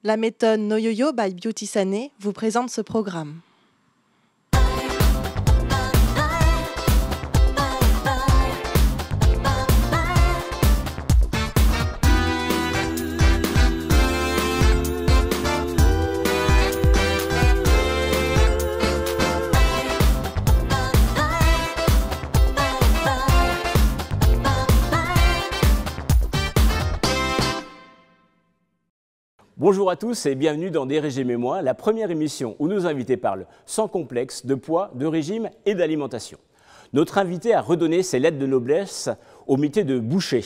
La méthode No Yo-Yo by Beauty Sané vous présente ce programme. Bonjour à tous et bienvenue dans Des régimes et moi, la première émission où nos invités parlent sans complexe de poids, de régime et d'alimentation. Notre invité a redonné ses lettres de noblesse au métier de boucher.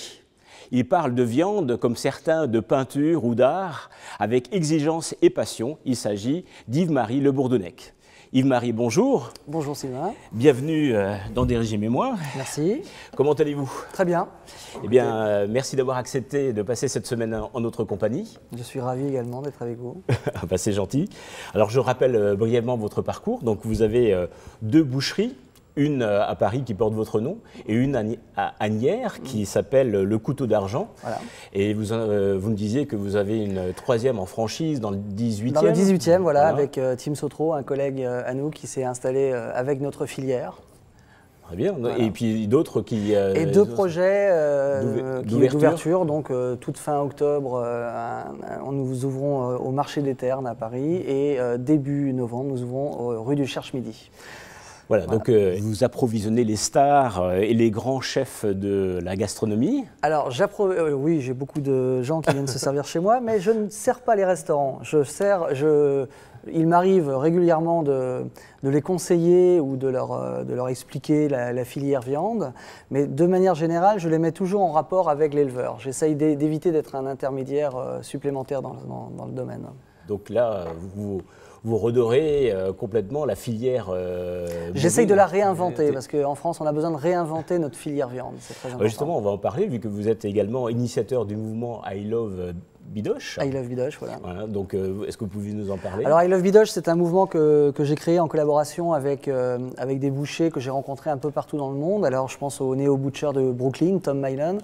Il parle de viande comme certains de peinture ou d'art, avec exigence et passion. Il s'agit d'Yves-Marie Le Bourdonnec. Yves-Marie, bonjour. Bonjour Sylvain. Bienvenue dans Des régimes et moi. Merci. Comment allez-vous? Très bien. Eh bien, merci d'avoir accepté de passer cette semaine en notre compagnie. Je suis ravi également d'être avec vous. Bah, c'est gentil. Alors, je rappelle brièvement votre parcours. Donc, vous avez deux boucheries, une à Paris qui porte votre nom et une à Asnières qui s'appelle Le Couteau d'Argent. Voilà. Et vous me disiez que vous avez une troisième en franchise dans le 18e. Dans le 18e, voilà. Avec Tim Sotro, un collègue à nous qui s'est installé avec notre filière. Très bien. Voilà. Et puis d'autres qui... et deux projets d'ouverture. Donc, toute fin octobre, nous ouvrons au marché des Ternes à Paris et début novembre, nous ouvrons rue du Cherche-Midi. Voilà, donc vous approvisionnez les stars et les grands chefs de la gastronomie. Alors, oui, j'ai beaucoup de gens qui viennent se servir chez moi, mais je ne sers pas les restaurants. Il m'arrive régulièrement de les conseiller ou de leur expliquer la filière viande, mais de manière générale, je les mets toujours en rapport avec l'éleveur. J'essaye d'éviter d'être un intermédiaire supplémentaire dans le domaine. Donc là, vous redorez complètement la filière J'essaye de la réinventer, parce qu'en France, on a besoin de réinventer notre filière viande. C'est très important. Justement, on va en parler, vu que vous êtes également initiateur du mouvement I Love Bidoche. I Love Bidoche, voilà. Donc, est-ce que vous pouvez nous en parler? Alors, I Love Bidoche, c'est un mouvement que j'ai créé en collaboration avec des bouchers que j'ai rencontrés un peu partout dans le monde. Alors, je pense au néo-butcher de Brooklyn, Tom Mylan,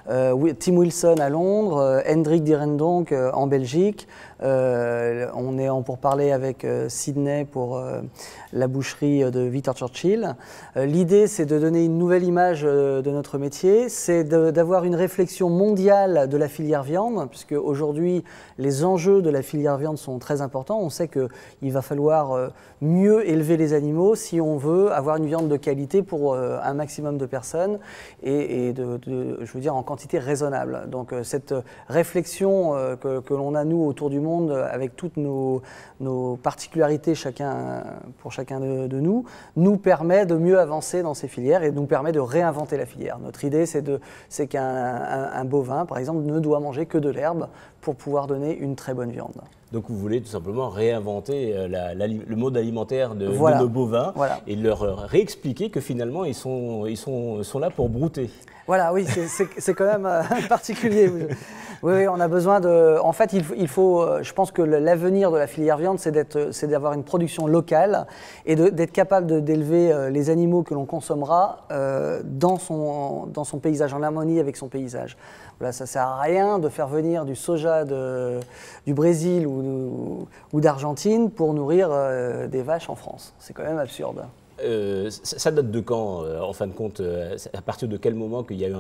Tim Wilson à Londres, Hendrik Dierendonck en Belgique. On est en pourparlers avec Sydney pour la boucherie de Victor Churchill. L'idée, c'est de donner une nouvelle image de notre métier, c'est d'avoir une réflexion mondiale de la filière viande, puisque aujourd'hui, les enjeux de la filière viande sont très importants. On sait qu'il va falloir mieux élever les animaux si on veut avoir une viande de qualité pour un maximum de personnes et je veux dire, en quantité raisonnable. Donc cette réflexion que l'on a, nous, autour du monde, avec toutes nos particularités pour chacun de nous permet de mieux avancer dans ces filières et nous permet de réinventer la filière. Notre idée, c'est qu'un bovin, par exemple, ne doit manger que de l'herbe pour pouvoir donner une très bonne viande. Donc vous voulez tout simplement réinventer le mode alimentaire de nos bovins et leur réexpliquer que finalement ils sont là pour brouter. Voilà, oui, c'est quand même particulier. Oui, on a besoin de... En fait, il faut... Je pense que l'avenir de la filière viande, c'est d'avoir une production locale et d'être capable d'élever les animaux que l'on consommera dans son paysage, en harmonie avec son paysage. Voilà, ça ne sert à rien de faire venir du soja du Brésil ou d'Argentine pour nourrir des vaches en France. C'est quand même absurde. Ça date de quand, en fin de compte, à partir de quel moment qu'il y a eu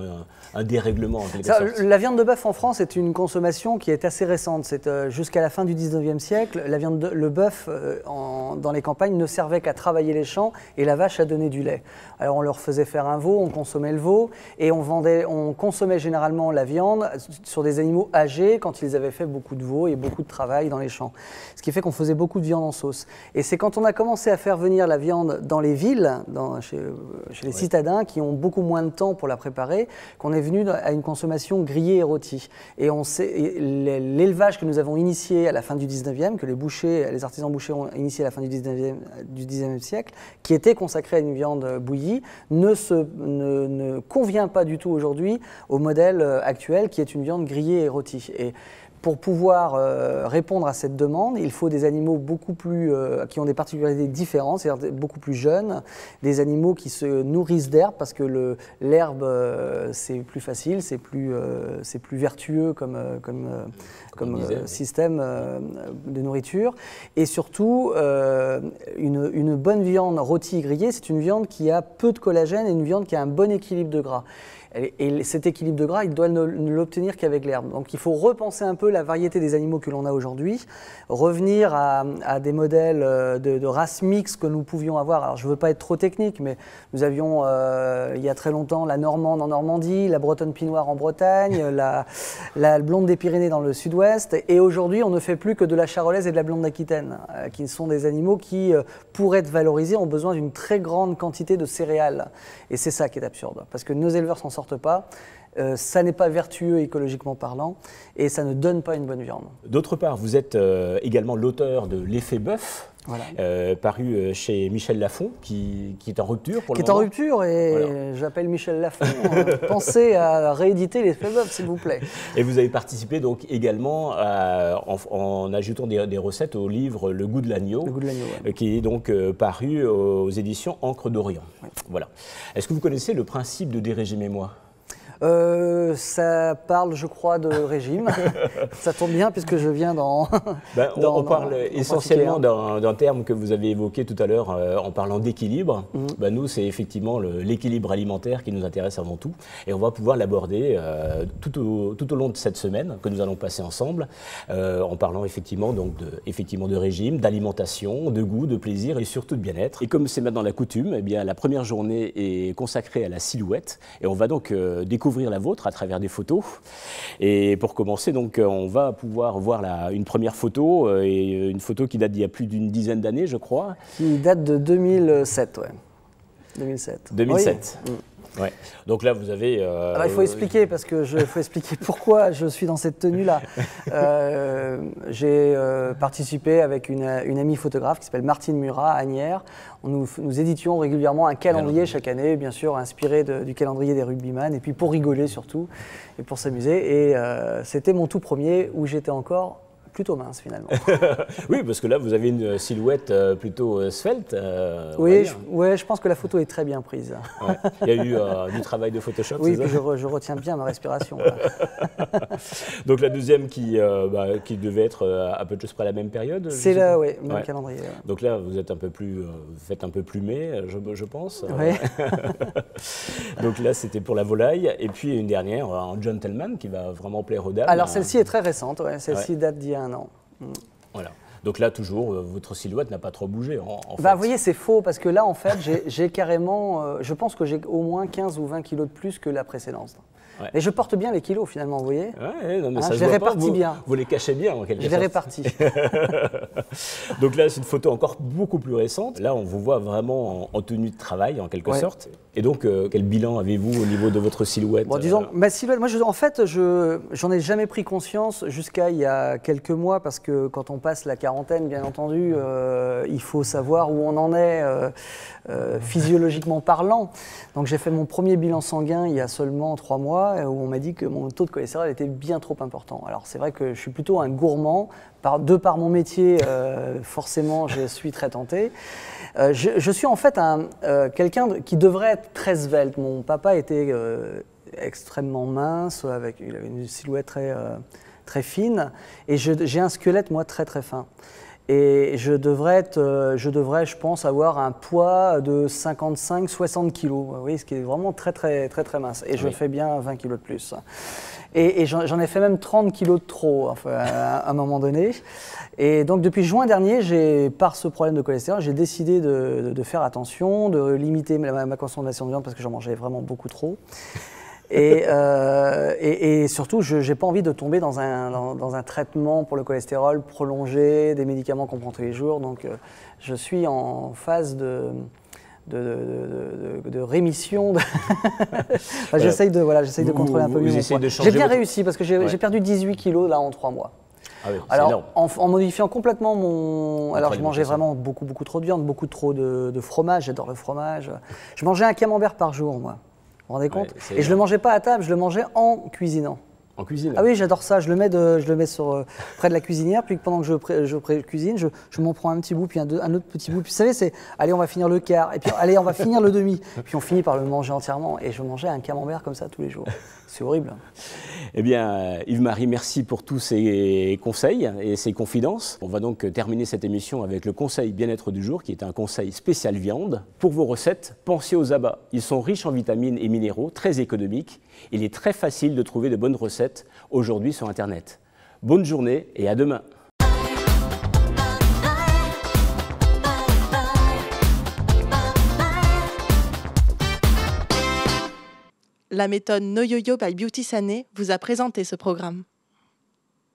un dérèglement en quelque sorte? La viande de bœuf en France est une consommation qui est assez récente. C'est jusqu'à la fin du 19e siècle, le bœuf dans les campagnes ne servait qu'à travailler les champs et la vache à donner du lait. Alors on leur faisait faire un veau, on consommait le veau et on consommait généralement la viande sur des animaux âgés quand ils avaient fait beaucoup de veaux et beaucoup de travail dans les champs. Ce qui fait qu'on faisait beaucoup de viande en sauce. Et c'est quand on a commencé à faire venir la viande dans les villes, chez les citadins qui ont beaucoup moins de temps pour la préparer, qu'on est venu à une consommation grillée et rôtie. Et l'élevage que nous avons initié à la fin du 19e, que les artisans bouchers ont initié à la fin du 19e siècle, qui était consacré à une viande bouillie, ne convient pas du tout aujourd'hui au modèle actuel qui est une viande grillée et rôtie. Et pour pouvoir répondre à cette demande, il faut des animaux beaucoup plus, qui ont des particularités différentes, c'est-à-dire beaucoup plus jeunes, des animaux qui se nourrissent d'herbe, parce que l'herbe, c'est plus facile, c'est plus vertueux comme système de nourriture. Et surtout, une bonne viande rôtie grillée, c'est une viande qui a peu de collagène et une viande qui a un bon équilibre de gras. Et cet équilibre de gras, il doit ne l'obtenir qu'avec l'herbe. Donc il faut repenser un peu la variété des animaux que l'on a aujourd'hui, revenir à des modèles de races mixtes que nous pouvions avoir. Alors je ne veux pas être trop technique, mais nous avions il y a très longtemps la Normande en Normandie, la Bretonne Pinoire en Bretagne, la Blonde des Pyrénées dans le sud-ouest. Et aujourd'hui, on ne fait plus que de la Charolaise et de la Blonde d'Aquitaine, qui sont des animaux qui, pour être valorisés, ont besoin d'une très grande quantité de céréales. Et c'est ça qui est absurde, parce que nos éleveurs s'en sortent pas, ça n'est pas vertueux écologiquement parlant et ça ne donne pas une bonne viande. D'autre part, vous êtes également l'auteur de L'effet bœuf, voilà. Paru chez Michel Lafon, qui est en rupture pour le moment. Qui est en rupture et voilà. J'appelle Michel Lafon, pensez à rééditer L'effet bœuf s'il vous plaît. Et vous avez participé donc également en ajoutant des recettes au livre Le goût de l'agneau, ouais. Qui est donc paru aux éditions Encre d'Orient. Ouais. Voilà. Est-ce que vous connaissez le principe de dérégimez-moi ? Ça parle, je crois, de régime. Ça tombe bien puisque je viens on parle essentiellement d'un terme que vous avez évoqué tout à l'heure en parlant d'équilibre. Nous, c'est effectivement l'équilibre alimentaire qui nous intéresse avant tout. Et on va pouvoir l'aborder tout au long de cette semaine que nous allons passer ensemble en parlant effectivement de régime, d'alimentation, de goût, de plaisir et surtout de bien-être. Et comme c'est maintenant la coutume, eh bien, la première journée est consacrée à la silhouette. Et on va donc découvrir la vôtre à travers des photos. Et pour commencer, donc, on va pouvoir voir une première photo, et une photo qui date d'il y a plus d'une dizaine d'années, je crois. Qui date de 2007, ouais. 2007. 2007. Oui. Ouais. Donc là, vous avez... Alors, il faut expliquer, parce que faut expliquer pourquoi je suis dans cette tenue-là. J'ai participé avec une amie photographe qui s'appelle Martine Murat, à Agnières. Nous éditions régulièrement un calendrier chaque année, bien sûr, inspiré du calendrier des rugbyman, et puis pour rigoler surtout, et pour s'amuser. Et c'était mon tout premier, où j'étais encore plutôt mince finalement. Oui, parce que là, vous avez une silhouette plutôt svelte. Oui, je pense que la photo est très bien prise. Ouais. Il y a eu du travail de Photoshop, oui, c'est ça ? je retiens bien ma respiration. Donc la deuxième qui devait être à peu de choses près à la même période. C'est là, oui, même calendrier. Ouais. Donc là, vous êtes vous faites un peu plumé, je pense. Oui. Donc là, c'était pour la volaille. Et puis une dernière, un gentleman qui va vraiment plaire aux dames. Alors celle-ci est très récente, ouais. Celle-ci date d'il y a un an. Voilà. Donc là, toujours, votre silhouette n'a pas trop bougé, en fait. Vous voyez, c'est faux, parce que là, en fait, j'ai carrément... je pense que j'ai au moins 15 ou 20 kilos de plus que la précédente. Ouais. Mais je porte bien les kilos, finalement, vous voyez. Ouais, non, mais ça je les répartis bien. Vous les cachez bien, en quelque sorte. Je les répartis. Donc là, c'est une photo encore beaucoup plus récente. Là, on vous voit vraiment en tenue de travail, en quelque sorte. Et donc, quel bilan avez-vous au niveau de votre silhouette ? Bon, disons, ma silhouette, moi, en fait, j'en ai jamais pris conscience jusqu'à il y a quelques mois, parce que quand on passe la quarantaine, bien entendu, il faut savoir où on en est physiologiquement parlant. Donc, j'ai fait mon premier bilan sanguin il y a seulement 3 mois, où on m'a dit que mon taux de cholestérol était bien trop important. Alors, c'est vrai que je suis plutôt un gourmand. De par mon métier, forcément, je suis très tenté. Je suis en fait quelqu'un qui devrait être très svelte. Mon papa était extrêmement mince, il avait une silhouette très fine, et j'ai un squelette, moi, très très fin. Et je devrais, je pense, avoir un poids de 55-60 kg, oui, ce qui est vraiment très très très très mince. Et je fais bien 20 kg de plus. Et j'en ai fait même 30 kg de trop, enfin, à un moment donné. Et donc depuis juin dernier, par ce problème de cholestérol, j'ai décidé de faire attention, de limiter ma consommation de viande parce que j'en mangeais vraiment beaucoup trop. Et surtout, je n'ai pas envie de tomber dans un traitement pour le cholestérol prolongé, des médicaments qu'on prend tous les jours. Donc je suis en phase de rémission. J'essaye de contrôler un peu mieux mon poids. J'ai bien réussi parce que j'ai perdu 18 kilos là en 3 mois. Ah oui, alors, en modifiant complètement alors je mangeais vraiment beaucoup trop de viande, beaucoup trop de fromage, j'adore le fromage. Je mangeais un camembert par jour, moi. Vous vous rendez compte ? Et je ne le mangeais pas à table, je le mangeais en cuisinant. En cuisine? Ah oui, j'adore ça. Je le mets près de la cuisinière, puis pendant que je cuisine, je m'en prends un petit bout, puis un autre petit bout. Puis vous savez, c'est allez, on va finir le quart, et puis allez, on va finir le demi. Puis on finit par le manger entièrement. Et je mangeais un camembert comme ça tous les jours. C'est horrible. Eh bien, Yves-Marie, merci pour tous ces conseils et ces confidences. On va donc terminer cette émission avec le conseil bien-être du jour, qui est un conseil spécial viande. Pour vos recettes, pensez aux abats. Ils sont riches en vitamines et minéraux, très économiques. Il est très facile de trouver de bonnes recettes aujourd'hui sur Internet. Bonne journée et à demain. La méthode No Yo-Yo by Beauty Sané vous a présenté ce programme.